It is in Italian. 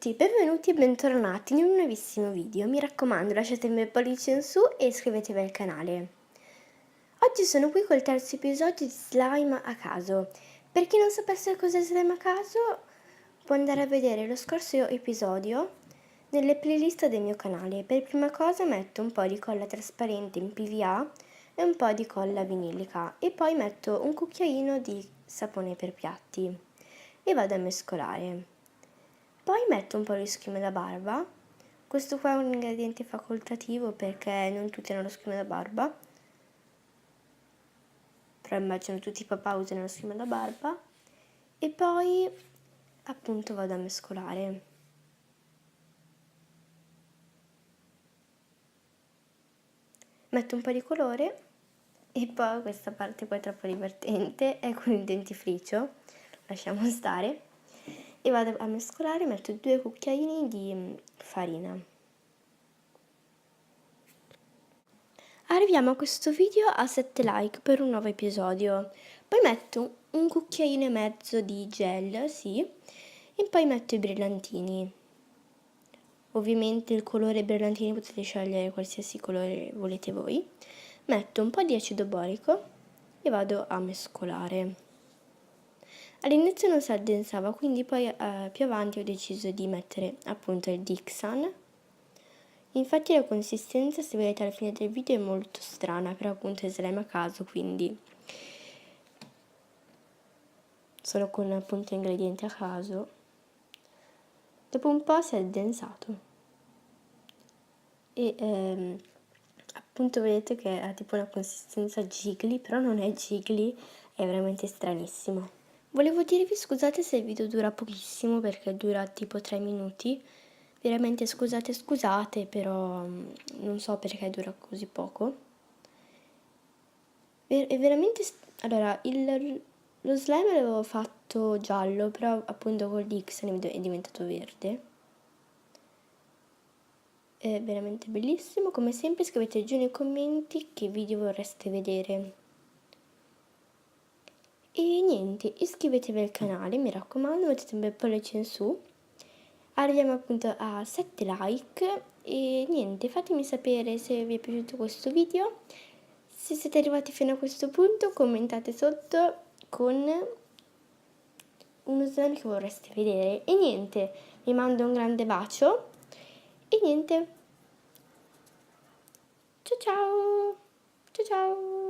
tutti, benvenuti e bentornati in un nuovissimo video. Mi raccomando, lasciatemi un pollice in su e iscrivetevi al canale. Oggi sono qui col terzo episodio di Slime a caso. Per chi non sapesse cos'è Slime a caso, può andare a vedere lo scorso episodio nelle playlist del mio canale. Per prima cosa metto un po' di colla trasparente in PVA e un po' di colla vinilica e poi metto un cucchiaino di sapone per piatti e vado a mescolare. Poi metto un po' di schiuma da barba, questo qua è un ingrediente facoltativo perché non tutti hanno lo schiuma da barba, però immagino tutti i papà usano lo schiuma da barba, e poi appunto vado a mescolare. Metto un po' di colore e poi questa parte qua è troppo divertente, è con il dentifricio, lasciamo stare. E vado a mescolare, metto 2 cucchiaini di farina. Arriviamo a questo video a 7 like per un nuovo episodio. Poi metto un cucchiaino e mezzo di gel, sì, e poi metto i brillantini. Ovviamente il colore brillantini potete scegliere qualsiasi colore volete voi. Metto un po' di acido borico e vado a mescolare. All'inizio non si addensava, quindi poi più avanti ho deciso di mettere appunto il Dixan. Infatti la consistenza, se vedete alla fine del video, è molto strana, però appunto è slime a caso, quindi solo con appunto ingredienti a caso. Dopo un po' si è addensato e appunto vedete che ha tipo una consistenza jiggly, però non è jiggly, è veramente stranissimo. Volevo dirvi scusate se il video dura pochissimo perché dura tipo 3 minuti, veramente scusate, però non so perché dura così poco. È veramente, allora, lo slime l'avevo fatto giallo, però appunto col Dixon è diventato verde. È veramente bellissimo, come sempre scrivete giù nei commenti che video vorreste vedere. E niente, iscrivetevi al canale, mi raccomando, mettete un bel pollice in su. Arriviamo appunto a 7 like e niente, fatemi sapere se vi è piaciuto questo video. Se siete arrivati fino a questo punto, commentate sotto con uno slime che vorreste vedere. E niente, vi mando un grande bacio e niente. Ciao ciao! Ciao ciao!